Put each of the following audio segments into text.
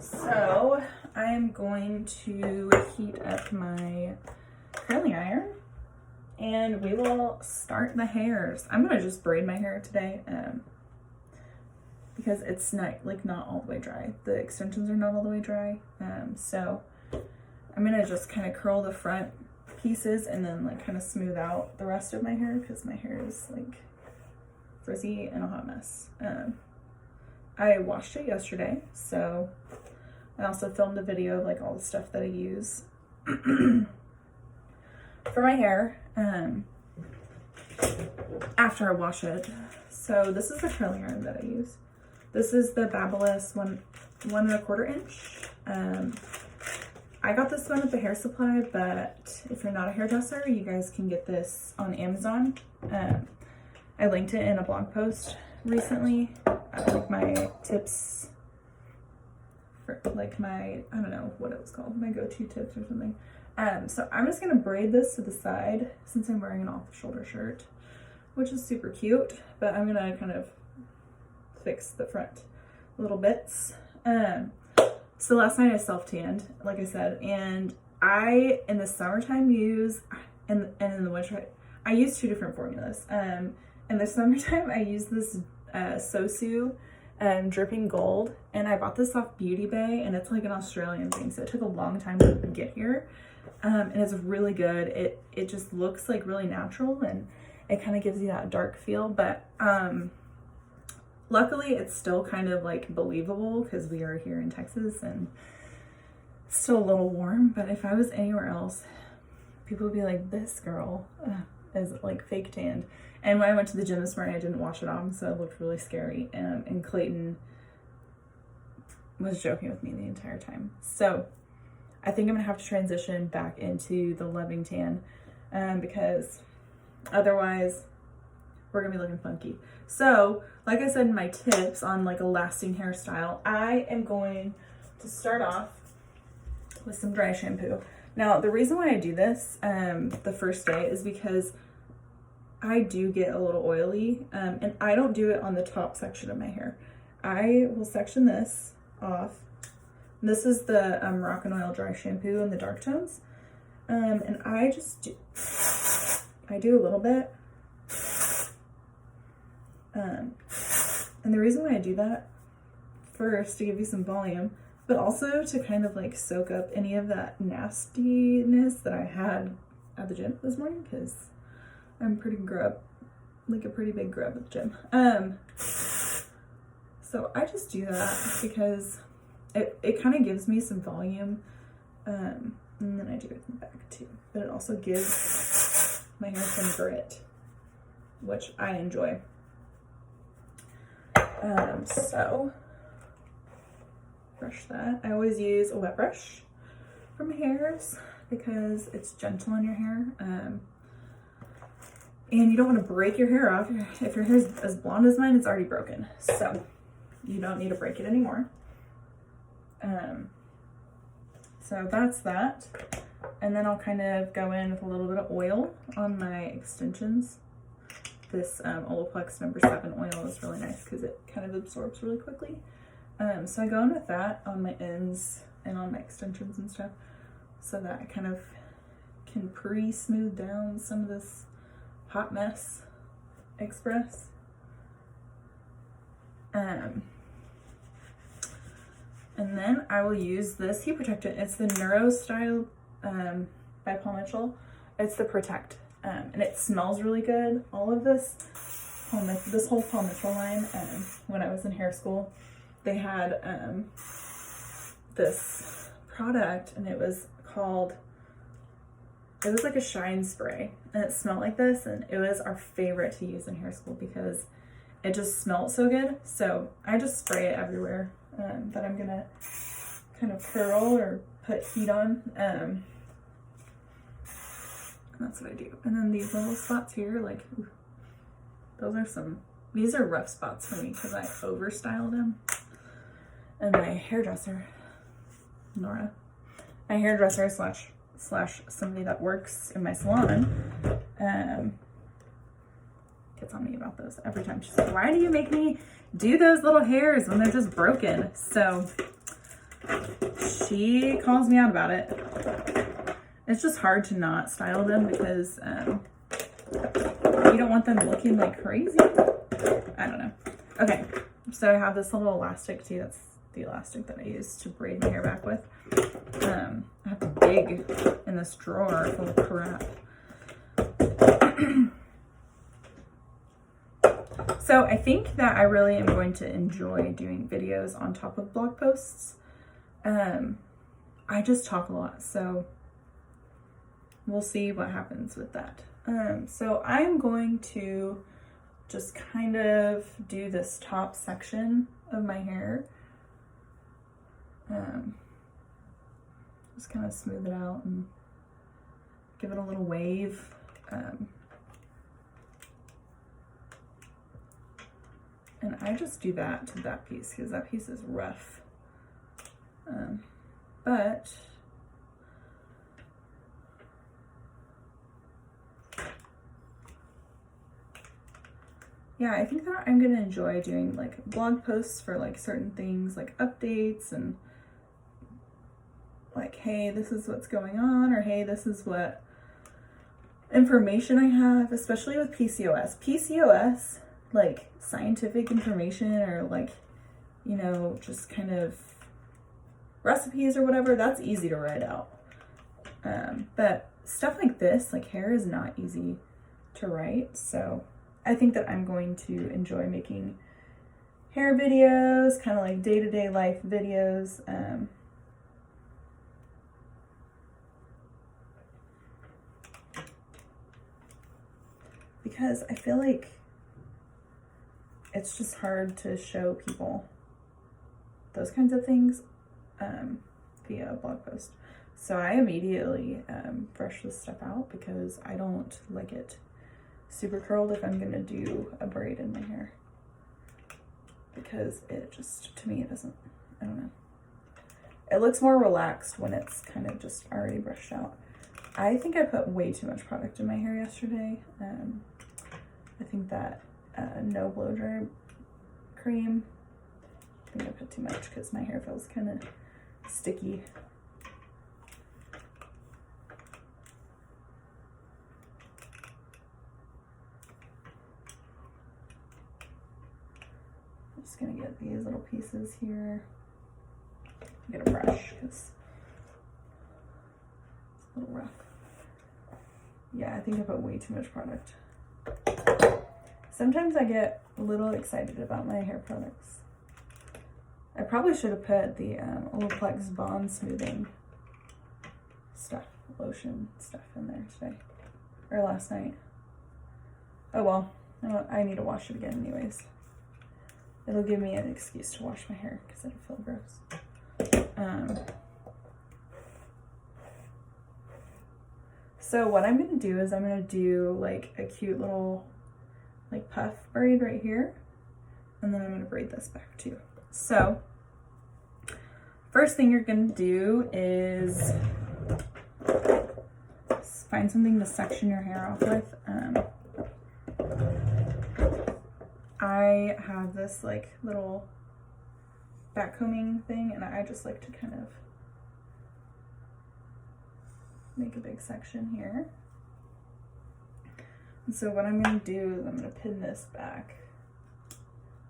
So I am going to heat up my curling iron and we will start the hairs. I'm gonna just braid my hair today because it's not all the way dry. The extensions are not all the way dry. So I'm gonna just kind of curl the front pieces and then like kind of smooth out the rest of my hair because my hair is like frizzy and a hot mess. I washed it yesterday, so I also filmed a video of like all the stuff that I use for my hair after I wash it. So this is the curling iron that I use. This is the Babyliss 1¼ inch. I got this one at the hair supply, but if you're not a hairdresser, you guys can get this on Amazon. I linked it in a blog post recently, like my tips for like my, I don't know what it was called, my go-to tips or something. So I'm just gonna braid this to the side since I'm wearing an off-the-shoulder shirt, which is super cute, but I'm gonna kind of fix the front little bits. So last night I self-tanned, like I said, and I, in the summertime, use, and in the winter, I use 2 different formulas. In the summertime, I use this Sosu Dripping Gold, and I bought this off Beauty Bay, and it's like an Australian thing, so it took a long time to get here, and it's really good. It just looks like really natural, and it kind of gives you that dark feel, but luckily, it's still kind of like believable because we are here in Texas and it's still a little warm. But if I was anywhere else, people would be like, this girl is like fake tanned. And when I went to the gym this morning, I didn't wash it off, so it looked really scary. And Clayton was joking with me the entire time. So I think I'm gonna have to transition back into the loving tan because otherwise we're gonna be looking funky. So, like I said in my tips on like a lasting hairstyle, I am going to start off with some dry shampoo. Now, the reason why I do this the first day is because I do get a little oily, and I don't do it on the top section of my hair. I will section this off. This is the Moroccan Oil dry shampoo in the dark tones, and I just do, I do a little bit. And the reason why I do that, first, to give you some volume, but also to kind of like soak up any of that nastiness that I had at the gym this morning, because I'm pretty grub, like a pretty big grub at the gym. So I just do that because it kind of gives me some volume, and then I do it in the back too, but it also gives my hair some grit, which I enjoy. So brush that. I always use a wet brush for my hairs because it's gentle on your hair. And you don't want to break your hair off. If your hair is as blonde as mine, it's already broken. So you don't need to break it anymore. So that's that. And then I'll kind of go in with a little bit of oil on my extensions. This Olaplex No. 7 oil is really nice because it kind of absorbs really quickly. So I go in with that on my ends and on my extensions and stuff so that I kind of can pre-smooth down some of this hot mess express. And then I will use this heat protectant. It's the Neuro Style by Paul Mitchell. It's the Protect. And it smells really good. All of this whole Paul Mitchell line, when I was in hair school, they had this product, and it was like a shine spray, and it smelled like this, and it was our favorite to use in hair school because it just smelled so good. So I just spray it everywhere that I'm gonna kind of curl or put heat on. That's what I do. And then these little spots here, like, these are rough spots for me because I overstyled them. And my hairdresser, Nora, my hairdresser slash somebody that works in my salon, gets on me about those every time. She's like, why do you make me do those little hairs when they're just broken? So she calls me out about it. It's just hard to not style them because you don't want them looking like crazy. I don't know. Okay, so I have this little elastic too. That's the elastic that I use to braid my hair back with. I have to dig in this drawer full of crap. So I think that I really am going to enjoy doing videos on top of blog posts. I just talk a lot, so we'll see what happens with that. So I'm going to just kind of do this top section of my hair. Just kind of smooth it out and give it a little wave. And I just do that to that piece because that piece is rough. But yeah, I think that I'm gonna enjoy doing like blog posts for like certain things, like updates and like, hey, this is what's going on, or hey, this is what information I have, especially with PCOS. PCOS, like scientific information or like, you know, just kind of recipes or whatever, that's easy to write out. But stuff like this, like hair, is not easy to write. So I think that I'm going to enjoy making hair videos, kind of like day-to-day life videos. Because I feel like it's just hard to show people those kinds of things via a blog post. So I immediately brush this stuff out because I don't like it super curled if I'm gonna do a braid in my hair, because it just, to me, it doesn't, I don't know. It looks more relaxed when it's kind of just already brushed out. I think I put way too much product in my hair yesterday. I think that no blow dry cream, I think I put too much because my hair feels kind of sticky. I'm just gonna get these little pieces here. Get a brush because it's a little rough. Yeah, I think I put way too much product. Sometimes I get a little excited about my hair products. I probably should have put the Olaplex Bond Smoothing stuff, lotion stuff in there today, or last night. Oh well, I need to wash it again anyways. It'll give me an excuse to wash my hair because it'll feel gross. So what I'm gonna do is I'm gonna do like a cute little like puff braid right here, and then I'm gonna braid this back too. So first thing you're gonna do is find something to section your hair off with. I have this like little back combing thing, and I just like to kind of make a big section here. And so what I'm going to do is I'm going to pin this back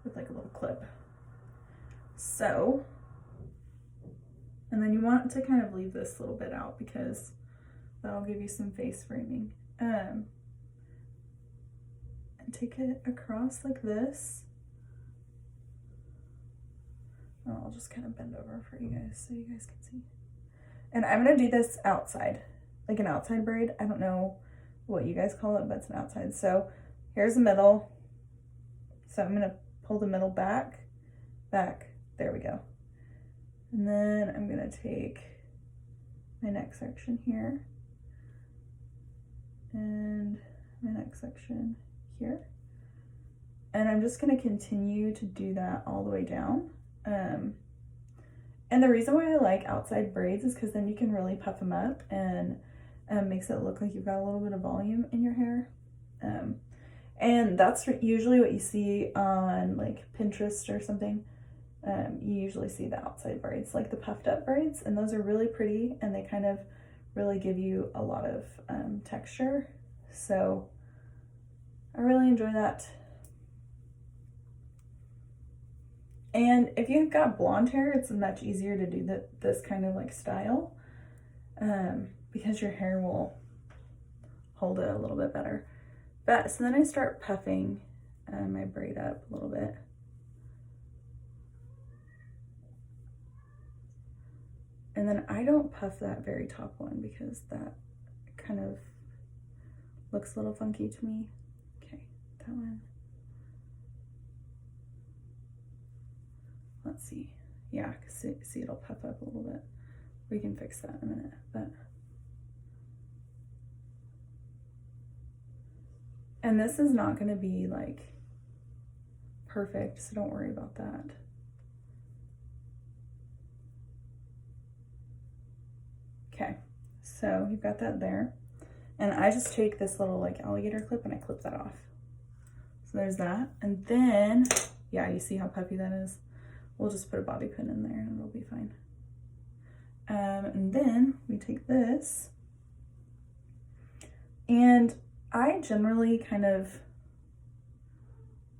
with like a little clip. So, and then you want to kind of leave this little bit out because that'll give you some face framing. And take it across like this. Oh, I'll just kind of bend over for you guys so you guys can see. And I'm going to do this outside, like an outside braid. I don't know what you guys call it, but it's an outside. So here's the middle. So I'm going to pull the middle back. There we go. And then I'm going to take my next section here and my next section here. And I'm just going to continue to do that all the way down. And the reason why I like outside braids is because then you can really puff them up and makes it look like you've got a little bit of volume in your hair. And that's usually what you see on like Pinterest or something. You usually see the outside braids, like the puffed up braids, and those are really pretty and they kind of really give you a lot of texture. So I really enjoy that. And if you've got blonde hair, it's much easier to do this kind of like style because your hair will hold it a little bit better. But so then I start puffing my braid up a little bit. And then I don't puff that very top one because that kind of looks a little funky to me. Okay, that one. Let's see. Yeah, see it'll puff up a little bit. We can fix that in a minute, but. And this is not gonna be like perfect, so don't worry about that. Okay, so you've got that there. And I just take this little like alligator clip and I clip that off. So there's that. And then, yeah, you see how puffy that is? We'll just put a bobby pin in there and it'll be fine. And then we take this, and I generally kind of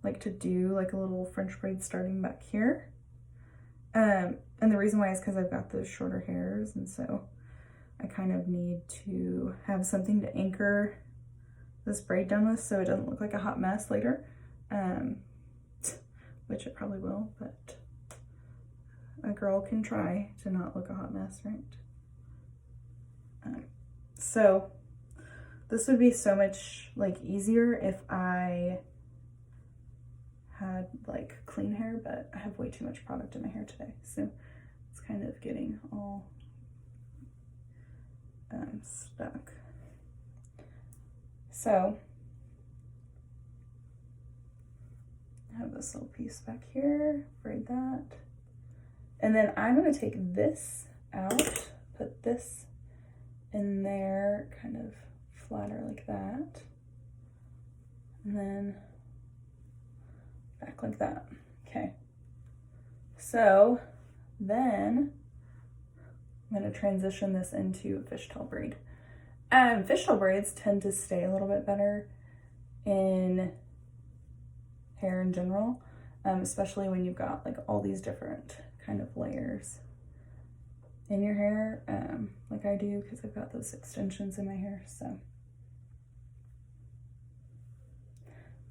like to do like a little French braid starting back here. And the reason why is because I've got those shorter hairs, and so I kind of need to have something to anchor this braid down with so it doesn't look like a hot mess later, which it probably will, but a girl can try to not look a hot mess, right? So this would be so much like easier if I had like clean hair, but I have way too much product in my hair today, so it's kind of getting all stuck. So I have this little piece back here, braid that, and then I'm going to take this out, put this in there, kind of flatter like that, and then back like that. Okay, so then I'm going to transition this into a fishtail braid. Fishtail braids tend to stay a little bit better in hair in general, especially when you've got like all these different kind of layers in your hair, like I do, because I've got those extensions in my hair. So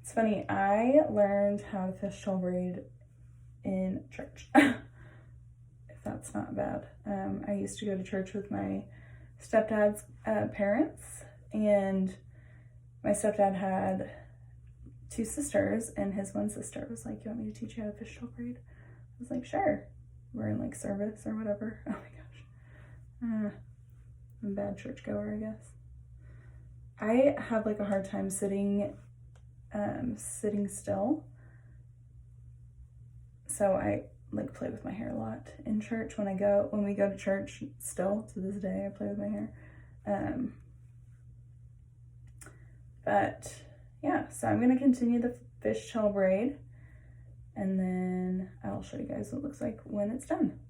it's funny, I learned how to fishtail braid in church. If that's not bad. I used to go to church with my stepdad's parents, and my stepdad had two sisters, and his one sister was like, "You want me to teach you how to fishtail braid?" I was like, "Sure." We're in like service or whatever. Oh my gosh. I'm a bad churchgoer, I guess. I have like a hard time sitting still. So I like play with my hair a lot in church when we go to church. Still to this day I play with my hair. But yeah, so I'm gonna continue the fishtail braid, and then I'll show you guys what it looks like when it's done.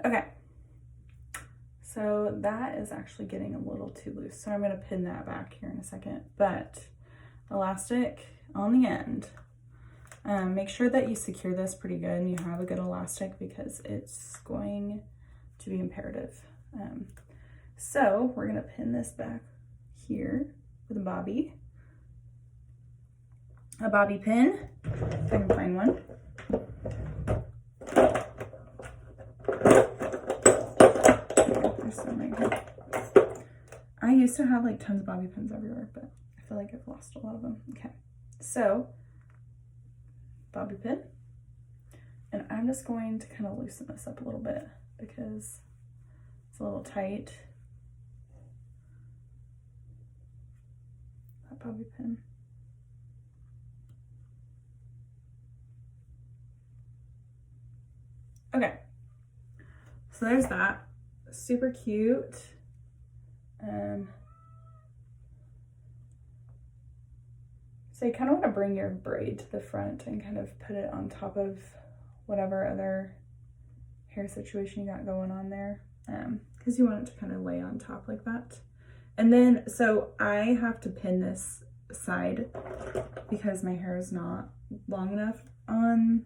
Okay, so that is actually getting a little too loose, so I'm going to pin that back here in a second, but elastic on the end. Make sure that you secure this pretty good and you have a good elastic because it's going to be imperative. So we're gonna pin this back here with a bobby pin, if I can find one. There's some right here. I used to have like tons of bobby pins everywhere, but I feel like I've lost a lot of them. Okay, so bobby pin, and I'm just going to kind of loosen this up a little bit because it's a little tight. That bobby pin. Okay, so there's that. Super cute. So you kind of want to bring your braid to the front and kind of put it on top of whatever other hair situation you got going on there, because you want it to kind of lay on top like that. And then, so I have to pin this side because my hair is not long enough on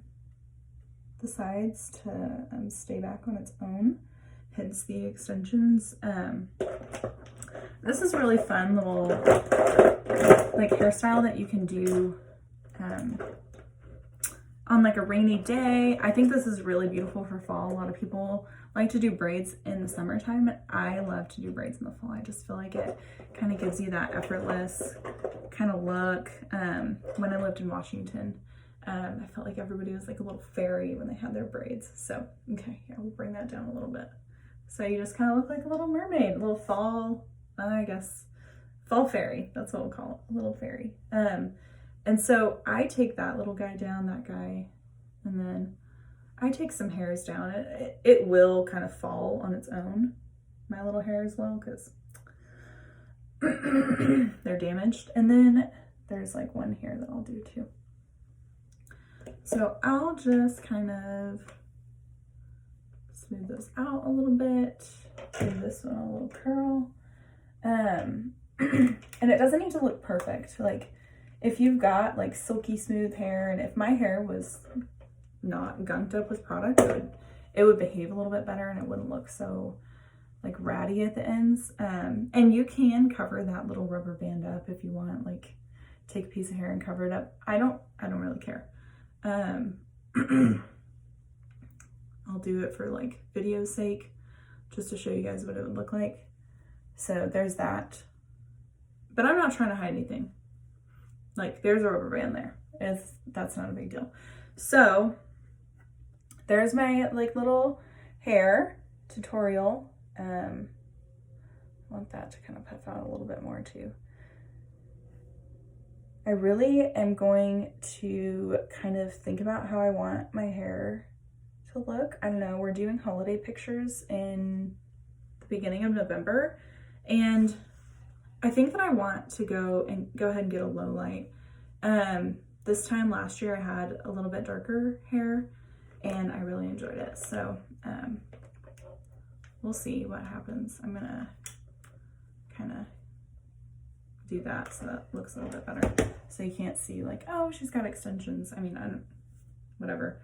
the sides to stay back on its own, hence the extensions. This is really fun little like hairstyle that you can do on like a rainy day. I think this is really beautiful for fall. A lot of people like to do braids in the summertime. I love to do braids in the fall. I just feel like it kind of gives you that effortless kind of look. When I lived in Washington, I felt like everybody was like a little fairy when they had their braids. So, okay, yeah, we'll bring that down a little bit. So you just kind of look like a little mermaid, a little fall, I guess, fall fairy. That's what we'll call it, a little fairy. And so I take that little guy down, that guy, and then I take some hairs down. It will kind of fall on its own, my little hairs will, because they're damaged. And then there's like one here that I'll do too. So I'll just kind of smooth this out a little bit, give this one a little curl. And it doesn't need to look perfect. Like if you've got like silky smooth hair, and if my hair was not gunked up with product, it would behave a little bit better and it wouldn't look so like ratty at the ends. And you can cover that little rubber band up if you want, like take a piece of hair and cover it up. I don't really care. I'll do it for like video's sake, just to show you guys what it would look like. So there's that, but I'm not trying to hide anything. Like there's a rubber band there. That's not a big deal. So there's my like little hair tutorial. I want that to kind of puff out a little bit more too. I really am going to kind of think about how I want my hair to look. I don't know, we're doing holiday pictures in the beginning of November, and I think that I want to go ahead and get a low light. This time last year I had a little bit darker hair and I really enjoyed it. So we'll see what happens. I'm gonna kind of do that so that looks a little bit better. So you can't see like, oh, she's got extensions. I mean, whatever.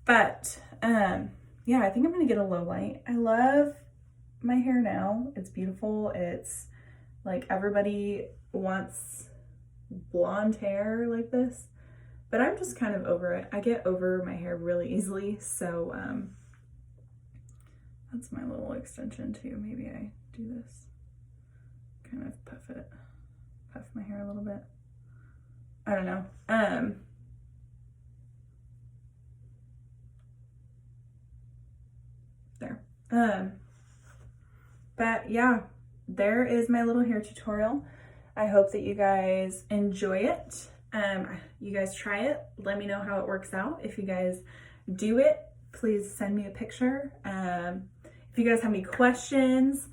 But yeah, I think I'm gonna get a low light. I love my hair now. It's beautiful. It's like everybody wants blonde hair like this, but I'm just kind of over it. I get over my hair really easily. So that's my little extension too. Maybe I do this, kind of puff my hair a little bit. I don't know. There. But yeah, there is my little hair tutorial. I hope that you guys enjoy it. You guys try it. Let me know how it works out. If you guys do it, please send me a picture. If you guys have any questions,